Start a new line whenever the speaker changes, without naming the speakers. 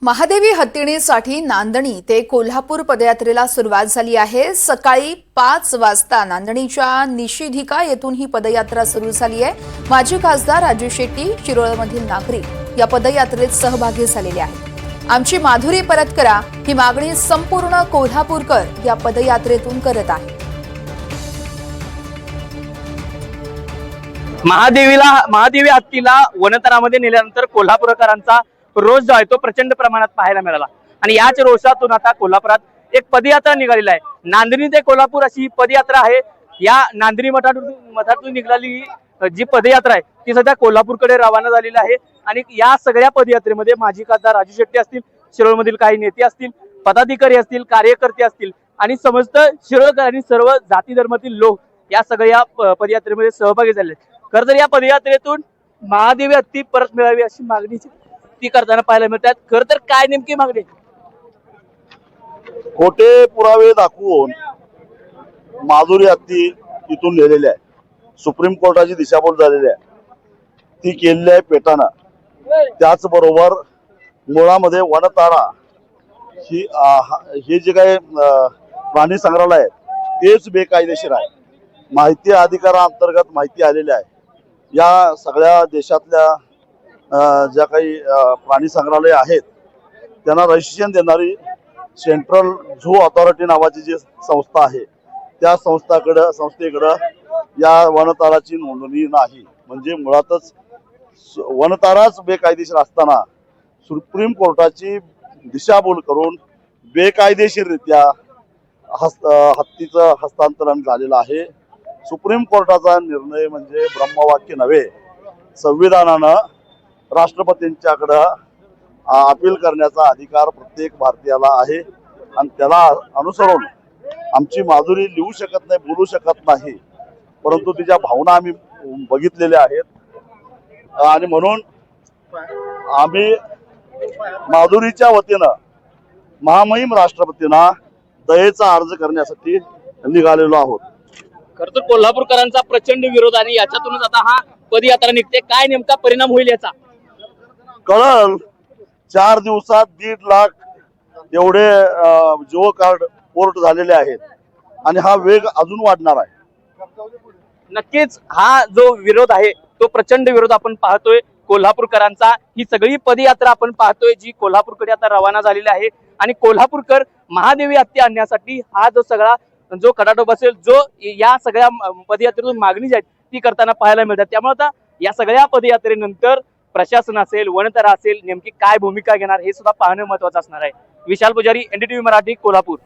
महादेवी हत्तीणीसाठी नांदणी ते कोल्हापूर पदयात्रेला सुरुवात झाली आहे। सकाळी 5 वाजता नांदणीच्या निषेधिका येथून ही पदयात्रा सुरू झाली आहे। माजी खासदार राजू शेट्टी, शिरोळमधील नागरिक या पदयात्रेत सहभागी झालेले आहेत। आमची माधुरी परत करा ही मागणी संपूर्ण कोल्हापूरकर या पदयात्रेतून करत आहेत।
महादेवी हत्तीला वनतरामध्ये नेल्यानंतर कोल्हापूरकरांचा रोष जो आहे तो प्रचंड प्रमाणात पाहायला मिळाला आणि याच रोषातून आता कोल्हापुरात एक पदयात्रा निघालेली आहे। नांदणी ते कोल्हापूर अशी पदयात्रा आहे। या नांदणी मठातून निघालेली जी पदयात्रा आहे ती सध्या कोल्हापूरकडे रवाना झालेली आहे आणि या सगळ्या पदयात्रेमध्ये माजी खासदार राजू शेट्टी असतील, शिरोळमधील काही नेते असतील, पदाधिकारी असतील, कार्यकर्ते असतील आणि समस्त शिरोळकर आणि सर्व जाती धर्मातील लोक या सगळ्या पदयात्रेमध्ये सहभागी झाले। खरं तर या पदयात्रेतून महादेवी हत्ती परत मिळावी अशी मागणी ती करताना पाहायला मिळतात। खरं तर काय नेमकी मागणी?
खोटे पुरावे दाखवून माधुरी हत्ती तिथून नेलेली आहे। सुप्रीम कोर्टाची दिशाभूल झालेली आहे, ती केलेली आहे पेटानं। त्याचबरोबर मुळामध्ये वनतारा हे जे काही प्राणी संग्रहालय आहे तेच बेकायदेशीर आहे। माहिती अधिकाराअंतर्गत माहिती आलेली आहे। या सगळ्या देशातल्या ज्या काही प्राणी संग्रहालय आहेत त्यांना रजिस्ट्रेशन देणारी सेंट्रल झू ऑथॉरिटी नावाची जी संस्था आहे त्या संस्थेकडं या वनताराची नोंदणी नाही। म्हणजे मुळातच वनताराच बेकायदेशीर असताना सुप्रीम कोर्टाची दिशाभूल करून बेकायदेशीररित्या हत्तीचं हस्तांतरण झालेलं आहे। सुप्रीम कोर्टाचा निर्णय म्हणजे ब्रह्मवाक्य नव्हे। संविधानानं राष्ट्रपतींच्याकडं अपील करण्याचा अधिकार प्रत्येक भारतीयाला आहे आणि त्याला अनुसरून आमची माधुरी लिहू शकत नाही, बोलू शकत नाही, परंतु तिच्या भावना आम्ही बघितलेल्या आहेत आणि म्हणून आम्ही माधुरीच्या वतीनं महामहिम राष्ट्रपतींना दयेचा अर्ज करण्यासाठी निघालेलो आहोत।
खरं तर कोल्हापूरकरांचा प्रचंड विरोध आणि याच्यातूनच आता हा पदयात्रा निघते। काय नेमका परिणाम होईल याचा
कळल। 4 दिवसात 1.5 लाख एवढे जिओ कार्ड पोर्ट झालेले आहेत आणि हा वेग अजून वाढणार आहे।
नक्कीच हा जो विरोध आहे तो प्रचंड विरोध आपण पाहतोय कोल्हापूरकरांचा। ही सगळी पदयात्रा आपण पाहतोय जी कोल्हापूरकडे आता रवाना झालेली आहे आणि कोल्हापूरकर महादेवी हत्ती आणण्यासाठी हा जो सगळा जो खटाटोप असेल, जो या सगळ्या पदयात्रेतून मागणी जी आहे ती करताना पाहायला मिळतात। त्यामुळे आता या सगळ्या पदयात्रेनंतर प्रशासन असेल, वनतरा असेल, नेमकी काय भूमिका घेणार हे सुद्धा पाहणं महत्त्वाचं असणार आहे। विशाल पुजारी, NDTV मराठी, कोल्हापूर।